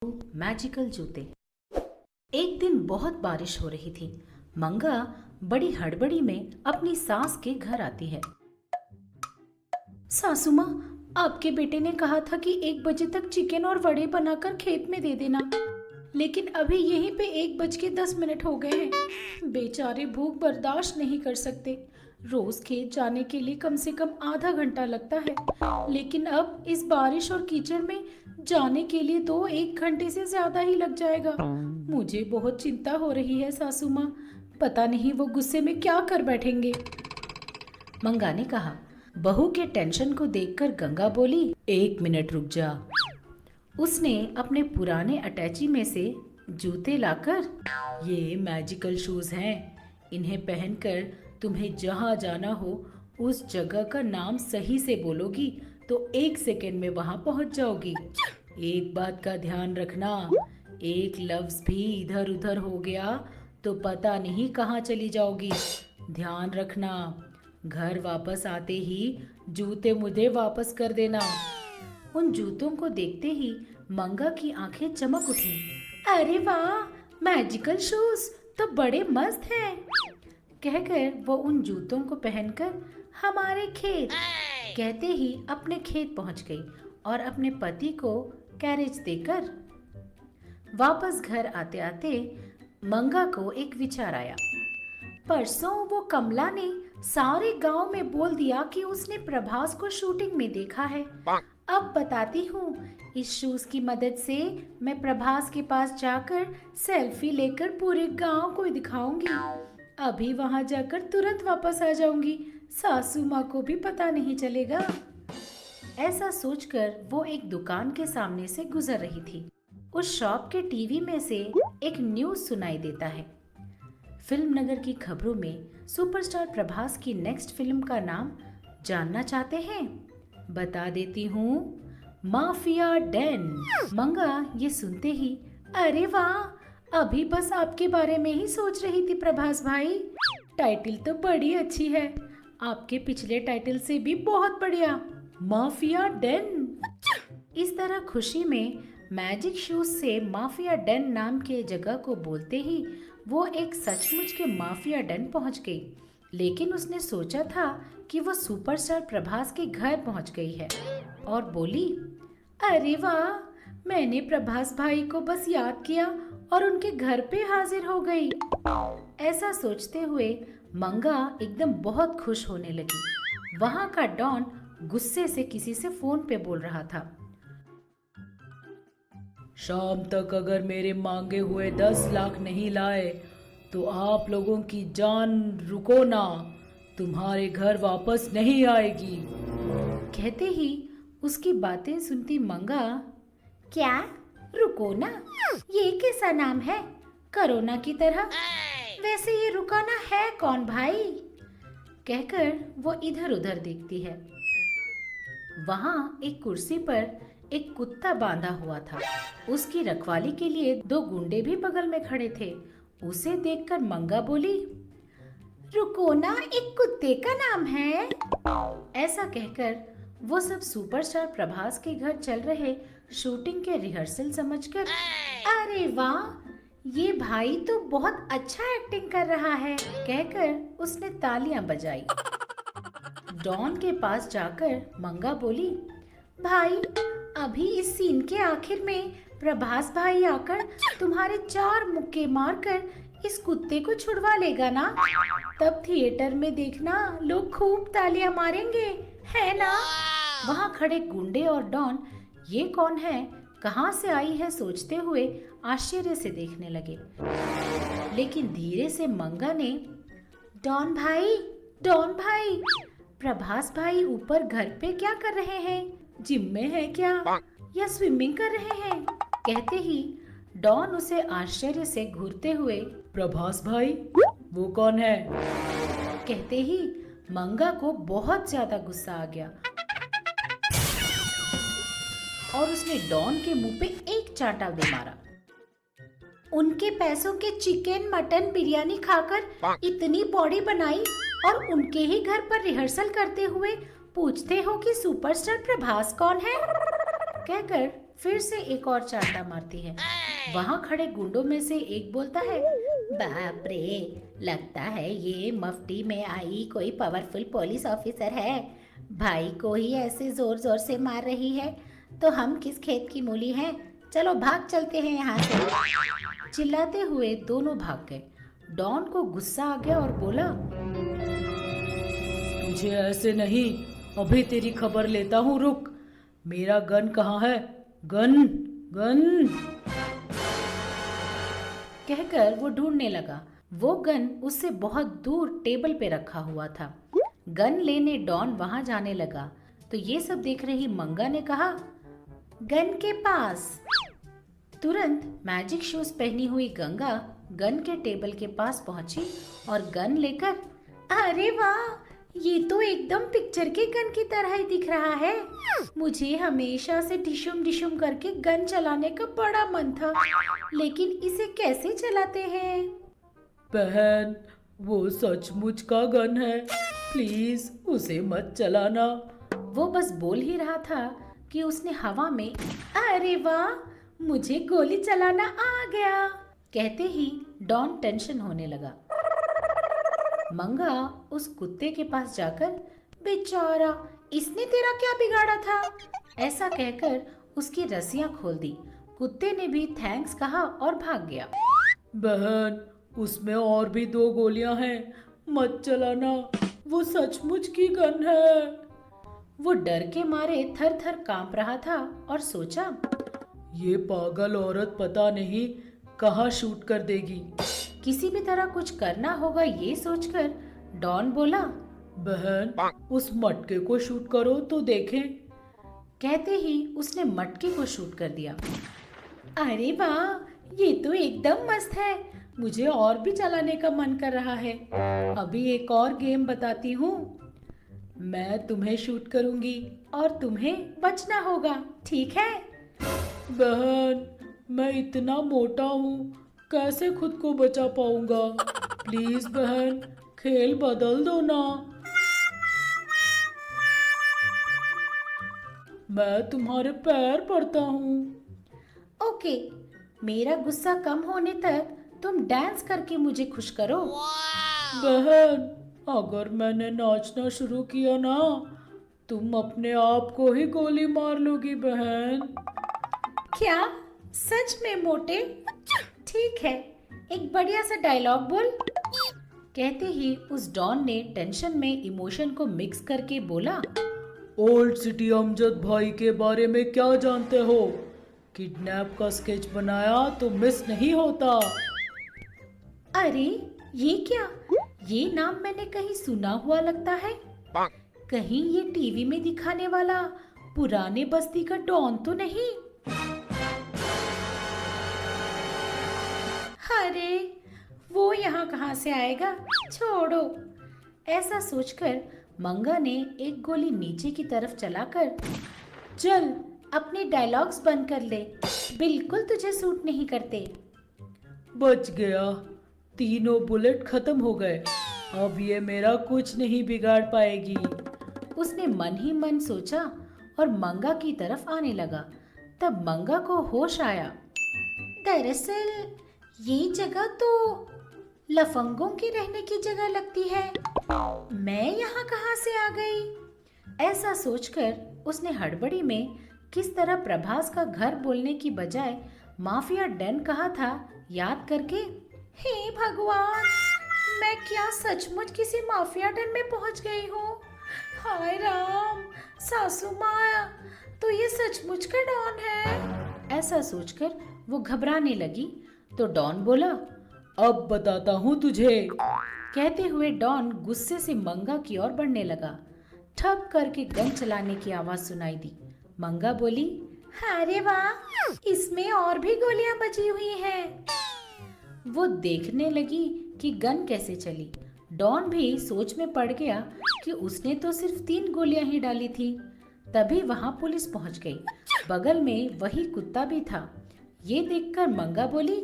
Magical जूते। एक दिन बहुत बारिश हो रही थी। मंगा बड़ी हड़बड़ी में अपनी सास के घर आती है। सासू माँ, आपके बेटे ने कहा था कि 1 बजे तक चिकन और वड़े बनाकर खेत में दे देना, लेकिन अभी यहीं पे 1 बज के 10 मिनट हो गए हैं। बेचारे भूख बर्दाश्त नहीं कर सकते। रोज खेत जाने के लिए कम से कम आधा घंटा लगता है, लेकिन अब इस बारिश और कीचड़ में जाने के लिए तो 1 घंटे से ज्यादा ही लग जाएगा। मुझे बहुत चिंता हो रही है सासू माँ, पता नहीं वो गुस्से में क्या कर बैठेंगे। मंगा ने कहा। बहू के टेंशन को देखकर गंगा बोली, 1 मिनट रुक जा। उसने अपने पुराने अटैची में से जूते लाकर, ये मैजिकल शूज हैं, इन्हें पहनकर तुम्हें जहाँ जाना हो उस जगह का नाम सही से बोलोगी तो 1 सेकंड में वहां पहुंच जाओगी। एक बात का ध्यान रखना, एक लफ्ज भी इधर उधर हो गया तो पता नहीं कहाँ चली जाओगी। ध्यान रखना, घर वापस आते ही जूते मुझे वापस कर देना। उन जूतों को देखते ही मंगा की आंखें चमक उठी। अरे वाह, मैजिकल शूज तो बड़े मस्त हैं। कहकर वो उन जूतों को पहनकर हमारे खेत कहते ही अपने खेत पहुंच गई और अपने पति को कैरेज देकर वापस घर आते आते मंगा को एक विचार आया। परसों वो कमला ने सारे गांव में बोल दिया कि उसने प्रभास को शूटिंग में देखा है। अब बताती हूँ, इस शूज की मदद से मैं प्रभास के पास जाकर सेल्फी लेकर पूरे गांव को दिखाऊंगी। अभी वहां जाकर तुरंत वापस आ जाऊंगी, सासू माँ को भी पता नहीं चलेगा। ऐसा सोचकर वो एक दुकान के सामने से गुजर रही थी। उस शॉप के टीवी में से एक न्यूज सुनाई देता है। फिल्म नगर की खबरों में सुपरस्टार प्रभास की नेक्स्ट फिल्म का नाम जानना चाहते हैं? बता देती हूँ, माफिया डैन। मंगा ये सुनते ही, अरे वाह, अभी बस आपके बारे में ही सोच रही थी प्रभास भाई। टाइटल तो बड़ी अच्छी है, आपके पिछले टाइटल से भी बहुत बढ़िया, माफिया डैन। इस तरह खुशी में मैजिक शूज से माफिया डैन नाम के जगह को बोलते ही वो एक सचमुच के माफिया डैन पहुंच गई। लेकिन उसने सोचा था कि वो सुपरस्टार प्रभास के घर पहुंच गई है और बोली, अरे वाह, मैंने प्रभास भाई को बस याद किया और उनके घर पे हाजिर हो गई। ऐसा सोचते हुए मंगा एकदम बहुत खुश होने लगी। वहां का डॉन गुस्से से किसी से फोन पे बोल रहा था, शाम तक अगर मेरे मांगे हुए 10 लाख नहीं लाए तो आप लोगों की जान रुको ना, तुम्हारे घर वापस नहीं आएगी। कहते ही उसकी बातें सुनती मंगा, क्या रुको ना, ये कैसा नाम है, कोरोना की तरह? वैसे ये रुकाना है कौन भाई? कहकर वो इधर उधर देखती है। वहां एक कुर्सी पर एक कुत्ता बांधा हुआ था। उसकी रखवाली के लिए 2 गुंडे भी बगल में खड़े थे। उसे देखकर मंगा बोली, रुको ना एक कुत्ते का नाम है। ऐसा कहकर वो सब सुपरस्टार प्रभास के घर चल रहे शूटिंग के रिहर्सल समझकर, अरे वाह, ये भाई तो बहुत अच्छा एक्टिंग कर रहा है, कहकर उसने तालियां बजाई। डॉन के पास जाकर मंगा बोली, भाई, अभी इस सीन के आखिर में प्रभास भाई आकर तुम्हारे 4 मुक्के मारकर इस कुत्ते को छुड़वा लेगा ना? तब थिएटर में देखना, लोग खूब तालियां मारेंगे, है ना? वहां खड़े गुंडे और डॉन ये कौन है, कहां से आई है सोचते हुए आश्चर्य से देखने लगे। लेकिन धीरे से मंगा ने, डॉन भाई, प्रभास भाई ऊपर घर पे क्या कर रहे हैं? जिम में है क्या या स्विमिंग कर रहे हैं? कहते ही डॉन उसे आश्चर्य से घूरते हुए, प्रभास भाई वो कौन है? कहते ही मंगा को बहुत ज्यादा गुस्सा आ गया और उसने डॉन के मुंह पे एक चांटा दे मारा। उनके पैसों के चिकन, मटन, बिरयानी खाकर इतनी बॉडी बनाई और उनके ही घर पर रिहर्सल करते हुए पूछते हो कि सुपरस्टार प्रभास कौन है? कहकर फिर से एक और चांटा मारती है। वहां खड़े गुंडों में से एक बोलता है, बाप रे, लगता है ये मफ्ती में आई कोई पावरफुल पुलिस ऑफिसर है। भाई को ही ऐसे जोर जोर से मार रही है तो हम किस खेत की मूली हैं। चलो भाग चलते हैं यहाँ से। चिल्लाते हुए दोनों भाग गए। डॉन को गुस्सा आ गया और बोला, तुझे ऐसे नहीं, अभी तेरी खबर लेता हूँ, रुक। मेरा गन कहाँ है? Gun, gun. कहकर वो ढूंढने लगा। वो गन उससे बहुत दूर टेबल पे रखा हुआ था। गन लेने डॉन वहां जाने लगा तो ये सब देख रही मंगा ने कहा, गन के पास। तुरंत मैजिक शूज पहनी हुई गंगा गन के टेबल के पास पहुंची और गन लेकर, अरे वाह, ये तो एकदम पिक्चर के गन की तरह ही दिख रहा है। मुझे हमेशा से डिशुम डिशुम करके गन चलाने का बड़ा मन था, लेकिन इसे कैसे चलाते हैं? बहन, वो सचमुच का गन है, प्लीज उसे मत चलाना। वो बस बोल ही रहा था कि उसने हवा में, अरे वाह, मुझे गोली चलाना आ गया, कहते ही डॉन टेंशन होने लगा। मंगा उस कुत्ते के पास जाकर, बेचारा, इसने तेरा क्या बिगाड़ा था, ऐसा कहकर उसकी रस्सियां खोल दी। कुत्ते ने भी थैंक्स कहा और भाग गया। बहन, उसमें और भी 2 गोलियां हैं, मत चलाना, वो सचमुच की गन है। वो डर के मारे थर थर कांप रहा था और सोचा, ये पागल औरत पता नहीं कहाँ शूट कर देगी। किसी भी तरह कुछ करना होगा ये सोचकर डॉन बोला, बहन, उस मटके को शूट करो तो देखें। कहते ही उसने मटके को शूट कर दिया। अरे वाह, ये तो एकदम मस्त है, मुझे और भी चलाने का मन कर रहा है। अभी एक और गेम बताती हूँ। मैं तुम्हें शूट करूंगी और तुम्हें बचना होगा, ठीक है? बहन, मैं इतना मोटा हूँ, कैसे खुद को बचा पाऊंगा? प्लीज बहन, खेल बदल दो ना। मैं तुम्हारे पैर पड़ता हूँ। ओके, मेरा गुस्सा कम होने तक तुम डांस करके मुझे खुश करो। बहन, अगर मैंने नाचना शुरू किया ना, तुम अपने आप को ही गोली मार लोगी बहन। क्या सच में मोटे? ठीक है, एक बढ़िया सा डायलॉग बोल। कहते ही उस डॉन ने टेंशन में इमोशन को मिक्स करके बोला, ओल्ड सिटी अमजद भाई के बारे में क्या जानते हो? किडनैप का स्केच बनाया तो मिस नहीं होता। अरे ये क्या, ये नाम मैंने कहीं सुना हुआ लगता है। कहीं ये टीवी में दिखाने वाला पुराने बस्ती का डॉन तो नहीं? अरे वो यहाँ कहाँ से आएगा, छोड़ो। ऐसा सोचकर मंगा ने एक गोली नीचे की तरफ चलाकर, चल अपने डायलॉग्स बंद कर ले, बिल्कुल तुझे सूट नहीं करते। बच गया, 3 बुलेट खत्म हो गए, अब ये मेरा कुछ नहीं बिगाड़ पाएगी। उसने मन ही मन सोचा और मंगा की तरफ आने लगा। तब मंगा को होश आया, दरअसल ये जगह तो लफंगों के रहने की जगह लगती है, मैं यहाँ कहाँ से आ गई? ऐसा सोचकर उसने हड़बड़ी में किस तरह प्रभास का घर बोलने की बजाय माफिया डन कहा था याद करके, हे भगवान, मैं क्या सचमुच किसी माफिया डन में पहुंच गई हूँ? हाय राम, सासू माँ, तो ये सचमुच का डॉन है। ऐसा सोचकर वो घबराने लगी तो डॉन बोला, अब बताता हूँ तुझे। कहते हुए डॉन गुस्से से मंगा की ओर बढ़ने लगा। ठप करके गन चलाने की आवाज सुनाई दी। मंगा बोली, अरे वाह, इसमें और भी गोलियां बची हुई हैं। वो देखने लगी कि गन कैसे चली। डॉन भी सोच में पड़ गया कि उसने तो सिर्फ 3 गोलियां ही डाली थी। तभी वहां पुलिस पहुंच गई। बगल में वही कुत्ता भी था। ये देखकर मंगा बोली,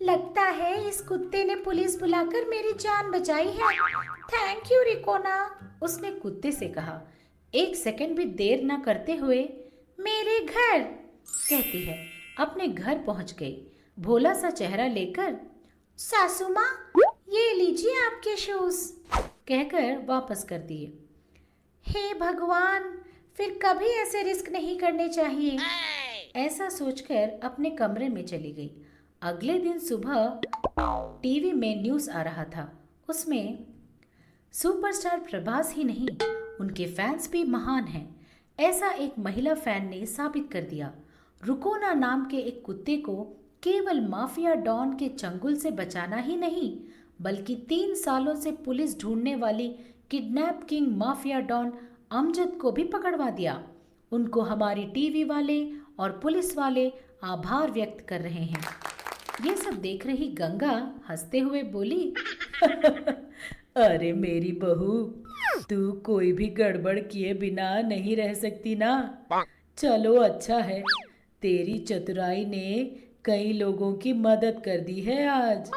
लगता है इस कुत्ते ने पुलिस बुलाकर मेरी जान बचाई है। थैंक यू रिकोना, उसने कुत्ते से कहा। 1 सेकंड भी देर न करते हुए, मेरे घर, कहती है। अपने घर पहुंच गई, भोला सा चेहरा लेकर। सासू माँ, ये लीजिए आपके शूज, कहकर वापस कर दिए। हे भगवान, फिर कभी ऐसे रिस्क नहीं करने चाहिए, ऐसा सोचकर अपने कमरे में चली गई। अगले दिन सुबह टीवी में न्यूज़ आ रहा था। उसमें सुपरस्टार प्रभास ही नहीं, उनके फैंस भी महान हैं, ऐसा एक महिला फैन ने साबित कर दिया। रुकोना नाम के एक कुत्ते को केवल माफिया डॉन के चंगुल से बचाना ही नहीं, बल्कि 3 सालों से पुलिस ढूंढने वाली kidnap king mafia don Amjad को भी पकड़वा दिया। उनको हमारी टीवी वाले और पुलिस वाले आभार व्यक्त कर रहे हैं। ये सब देख रही गंगा हंसते हुए बोली, अरे मेरी बहू, तू कोई भी गड़बड़ किए बिना नहीं रह सकती ना। चलो अच्छा है, तेरी चतुराई ने कई लोगों की मदद कर दी है आज।